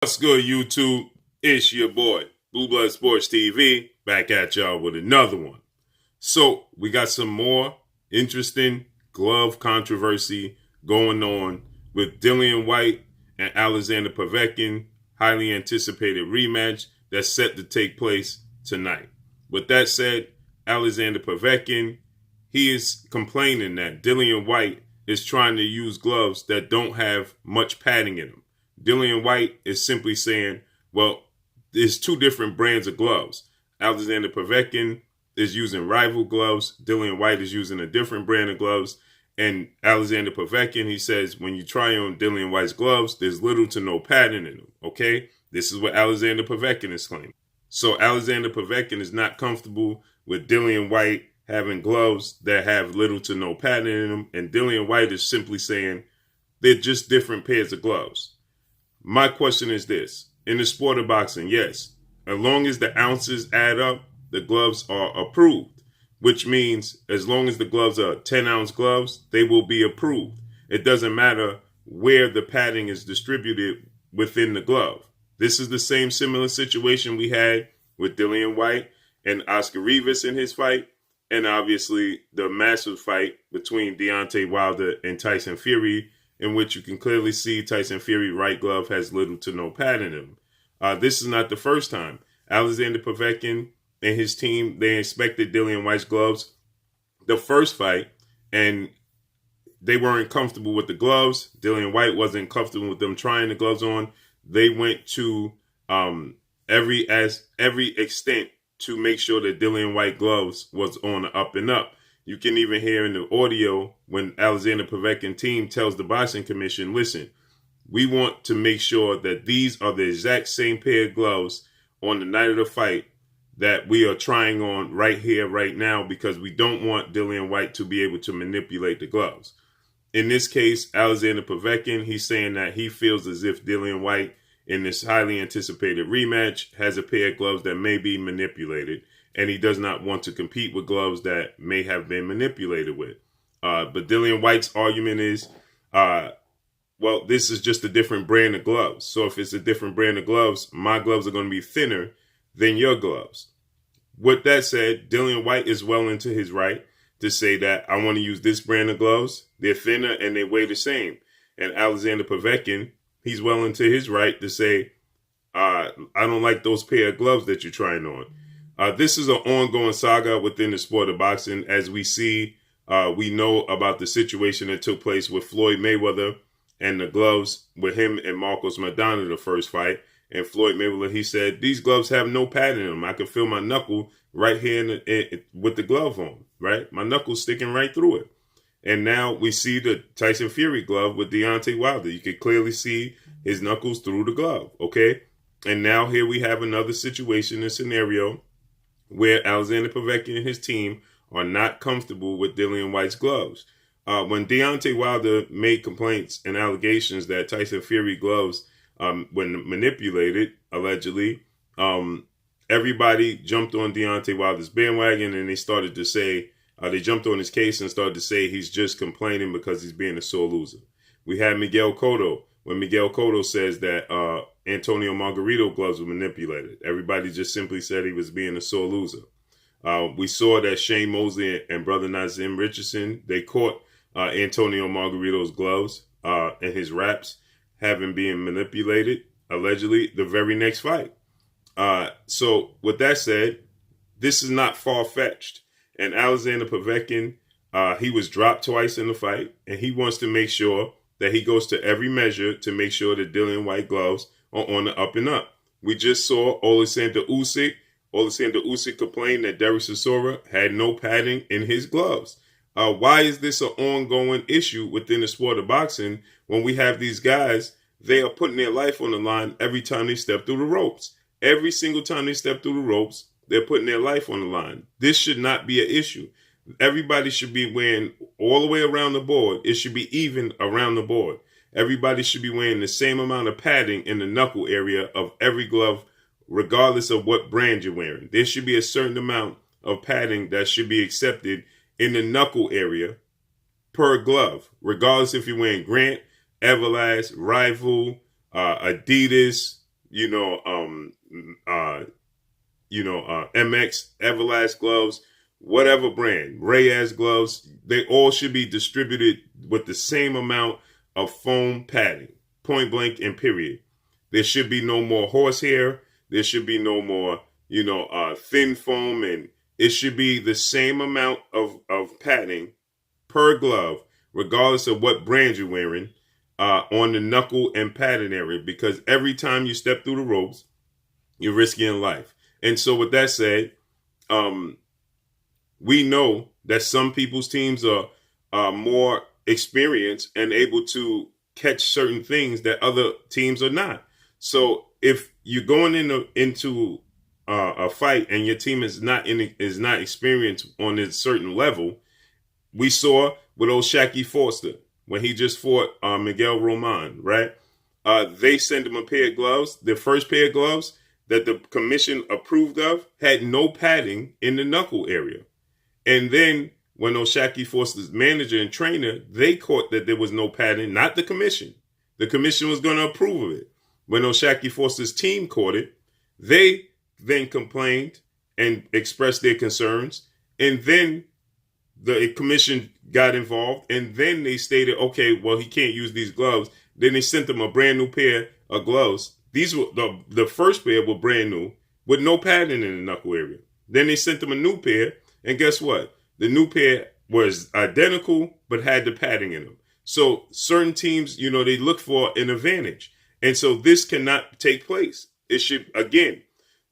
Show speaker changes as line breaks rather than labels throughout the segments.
What's good, YouTube? It's your boy, Blue Blood Sports TV, back at y'all with another one. So, we got some more interesting glove controversy going on with Dillian Whyte and Alexander Povetkin, highly anticipated rematch that's set to take place tonight. With that said, Alexander Povetkin, he is complaining that Dillian Whyte is trying to use gloves that don't have much padding in them. Dillian Whyte is simply saying, well, there's two different brands of gloves. Alexander Povetkin is using rival gloves. Dillian Whyte is using a different brand of gloves. And Alexander Povetkin, he says, when you try on Dillian Whyte's gloves, there's little to no padding in them, okay? This is what Alexander Povetkin is claiming. So Alexander Povetkin is not comfortable with Dillian Whyte having gloves that have little to no padding in them. And Dillian Whyte is simply saying they're just different pairs of gloves. My question is this. In the sport of boxing, yes, as long as the ounces add up, the gloves are approved, which means as long as the gloves are 10-ounce gloves, they will be approved. It doesn't matter where the padding is distributed within the glove. This is the same similar situation we had with Dillian Whyte and Oscar Rivas in his fight, and obviously the massive fight between Deontay Wilder and Tyson Fury, in which you can clearly see Tyson Fury's right glove has little to no padding in him. This is not the first time. Alexander Povetkin and his team, they inspected Dillian Whyte's gloves the first fight, and they weren't comfortable with the gloves. Dillian Whyte wasn't comfortable with them trying the gloves on. They went to every extent to make sure that Dillian Whyte gloves was on the up and up. You can even hear in the audio when Alexander Povetkin team tells the boxing commission, listen, we want to make sure that these are the exact same pair of gloves on the night of the fight that we are trying on right here, right now, because we don't want Dillian Whyte to be able to manipulate the gloves. In this case, Alexander Povetkin, he's saying that he feels as if Dillian Whyte in this highly anticipated rematch has a pair of gloves that may be manipulated, and he does not want to compete with gloves that may have been manipulated with. But Dillian Whyte's argument is, well, this is just a different brand of gloves. So if it's a different brand of gloves, my gloves are going to be thinner than your gloves. With that said, Dillian Whyte is well into his right to say that I want to use this brand of gloves. They're thinner and they weigh the same. And Alexander Povetkin, he's well into his right to say, I don't like those pair of gloves that you're trying on. This is an ongoing saga within the sport of boxing. As we see, we know about the situation that took place with Floyd Mayweather and the gloves with him and Marcos Maidana, the first fight. And Floyd Mayweather, he said, these gloves have no padding in them. I can feel my knuckle right here with the glove on, right? My knuckle's sticking right through it. And now we see the Tyson Fury glove with Deontay Wilder. You can clearly see his knuckles through the glove, okay? And now here we have another situation and scenario where Alexander Povetkin and his team are not comfortable with Dillian Whyte's gloves. When Deontay Wilder made complaints and allegations that Tyson Fury gloves, when manipulated, allegedly, everybody jumped on Deontay Wilder's bandwagon and they started to say, they jumped on his case and started to say he's just complaining because he's being a sore loser. We had Miguel Cotto. When Miguel Cotto says that Antonio Margarito gloves were manipulated, everybody just simply said he was being a sore loser. We saw that Shane Mosley and brother Nazim Richardson, they caught Antonio Margarito's gloves and his wraps having been manipulated, allegedly, the very next fight. So with that said, this is not far-fetched. And Alexander Povetkin, he was dropped twice in the fight, and he wants to make sure that he goes to every measure to make sure that Dillian Whyte gloves are on the up and up. We just saw Alexander Usyk. Alexander Usyk complained that Derek Chisora had no padding in his gloves. Why is this an ongoing issue within the sport of boxing when we have these guys, they are putting their life on the line every time they step through the ropes. Every single time they step through the ropes, they're putting their life on the line. This should not be an issue. Everybody should be wearing all the way around the board. It should be even around the board. Everybody should be wearing the same amount of padding in the knuckle area of every glove, regardless of what brand you're wearing. There should be a certain amount of padding that should be accepted in the knuckle area per glove, regardless if you're wearing Grant, Everlast, Rival, Adidas, MX Everlast gloves, whatever brand, Reyes gloves, they all should be distributed with the same amount of foam padding, point blank and period. There should be no more horsehair. There should be no more, thin foam, and it should be the same amount of padding per glove, regardless of what brand you're wearing, on the knuckle and padding area, because every time you step through the ropes, you're risking life. And so with that said, we know that some people's teams are more experienced and able to catch certain things that other teams are not. So if you're going into a fight and your team is not experienced on a certain level, we saw with old Shacky Forster when he just fought Miguel Roman, right? They sent him a pair of gloves. The first pair of gloves that the commission approved of had no padding in the knuckle area. And then when Shacky Forster's manager and trainer, they caught that there was no padding, not the commission. The commission was going to approve of it. When Shacky Forster's team caught it, they then complained and expressed their concerns. And then the commission got involved. And then they stated, okay, well, he can't use these gloves. Then they sent them a brand new pair of gloves. These were the first pair were brand new with no padding in the knuckle area. Then they sent them a new pair. And guess what? The new pair was identical, but had the padding in them. So certain teams, they look for an advantage. And so this cannot take place. It should, again,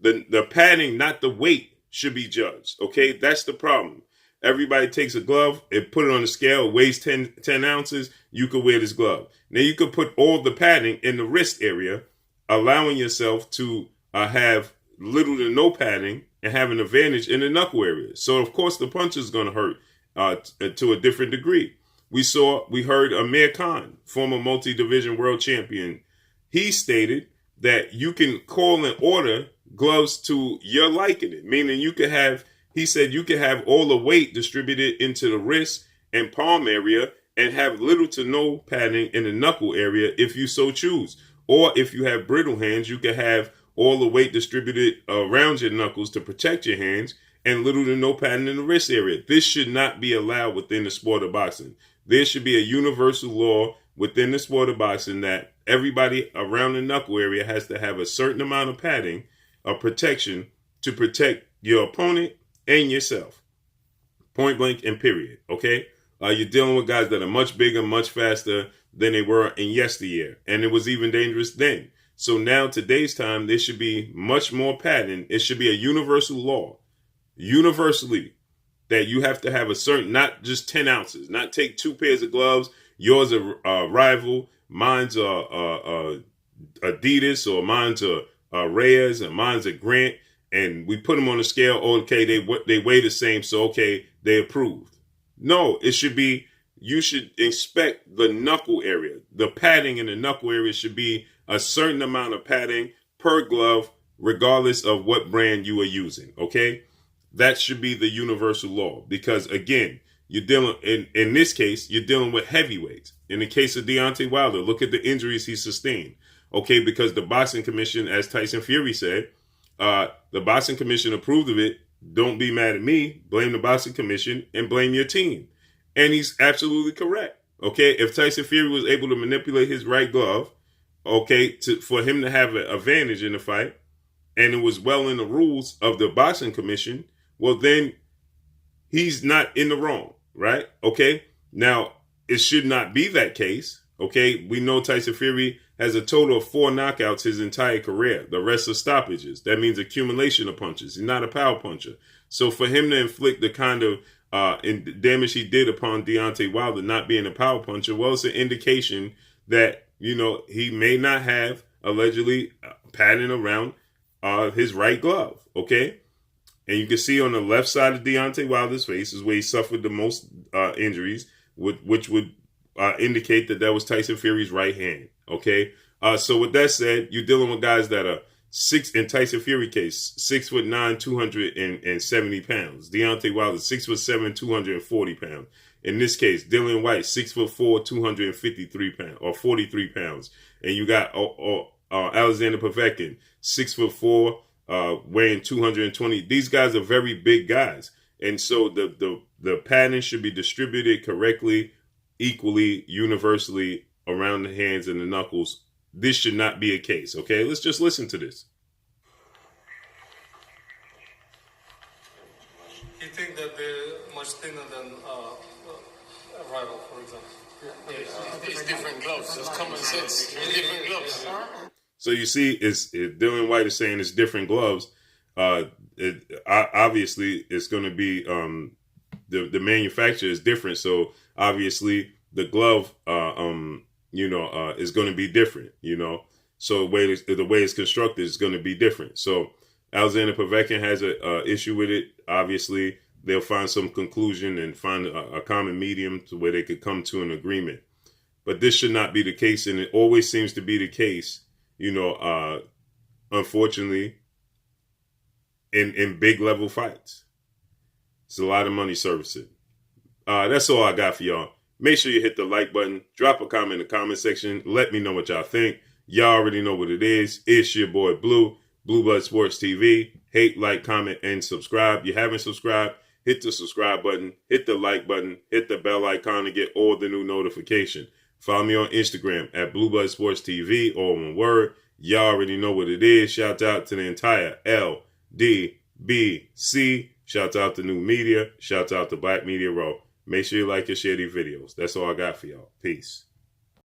the padding, not the weight, should be judged. Okay, that's the problem. Everybody takes a glove and put it on the scale. It weighs 10 ounces. You could wear this glove. Now you could put all the padding in the wrist area, allowing yourself to have little to no padding and have an advantage in the knuckle area. So of course the punch is going to hurt to a different degree. We heard Amir Khan, former multi-division world champion. He stated that you can call and order gloves to your liking it, meaning he said you could have all the weight distributed into the wrist and palm area and have little to no padding in the knuckle area if you so choose. Or if you have brittle hands, you can have all the weight distributed around your knuckles to protect your hands and little to no padding in the wrist area. This should not be allowed within the sport of boxing. There should be a universal law within the sport of boxing that everybody around the knuckle area has to have a certain amount of padding of protection to protect your opponent and yourself. Point blank and period. Okay? You're dealing with guys that are much bigger, much faster than they were in yesteryear. And it was even dangerous then. So now, today's time, there should be much more padding. It should be a universal law, universally, that you have to have a certain, not just 10 ounces, not take two pairs of gloves. Yours are rival, mine's Adidas, or mine's Reyes, and mine's a Grant. And we put them on the scale. Okay, they weigh the same, so okay, they approved. No, it should be, you should inspect the knuckle area. The padding in the knuckle area should be a certain amount of padding per glove, regardless of what brand you are using. Okay, that should be the universal law. Because again, you're dealing in this case, you're dealing with heavyweights. In the case of Deontay Wilder, look at the injuries he sustained. Okay, because the boxing commission, as Tyson Fury said, the boxing commission approved of it. Don't be mad at me. Blame the boxing commission and blame your team. And he's absolutely correct. Okay, if Tyson Fury was able to manipulate his right glove, okay, for him to have an advantage in the fight, and it was well in the rules of the boxing commission, well, then he's not in the wrong, right? Okay, now it should not be that case. Okay, we know Tyson Fury has a total of 4 knockouts his entire career. The rest are stoppages. That means accumulation of punches. He's not a power puncher. So for him to inflict the kind of damage he did upon Deontay Wilder not being a power puncher, well, it's an indication that, he may not have allegedly padding around his right glove. Okay. And you can see on the left side of Deontay Wilder's face is where he suffered the most injuries, which would indicate that was Tyson Fury's right hand. Okay. So with that said, you're dealing with guys that are in Tyson Fury case, 6'9", 270 pounds. Deontay Wilder, 6'7", 240 pounds. In this case, Dillian Whyte, 6'4", 253 pounds or 43 pounds. And you got Alexander Povetkin, 6'4", weighing 220. These guys are very big guys. And so the padding should be distributed correctly, equally, universally around the hands and the knuckles. This should not be a case, okay? Let's just listen to this.
You think that they're much thinner than a rival, for example?
Yeah, it's different gloves. It's common sense. It's different gloves.
So you see, Dillian Whyte is saying it's different gloves. Obviously, it's going to be the manufacturer is different. So obviously, the glove, is going to be different. So the way it's constructed is going to be different. So Alexander Povetkin has a issue with it. Obviously, they'll find some conclusion and find a common medium to where they could come to an agreement. But this should not be the case, and it always seems to be the case. Unfortunately, in big level fights, it's a lot of money servicing. That's all I got for y'all. Make sure you hit the like button, drop a comment in the comment section. Let me know what y'all think. Y'all already know what it is. It's your boy Blue Blood Sports TV. Hate, like, comment, and subscribe. You haven't subscribed, hit the subscribe button, hit the like button, hit the bell icon to get all the new notification. Follow me on Instagram at Blue Blood Sports TV, all one word. Y'all already know what it is. Shout out to the entire LDBC. Shout out to New Media. Shout out to Black Media Row. Make sure you like and share these videos. That's all I got for y'all. Peace.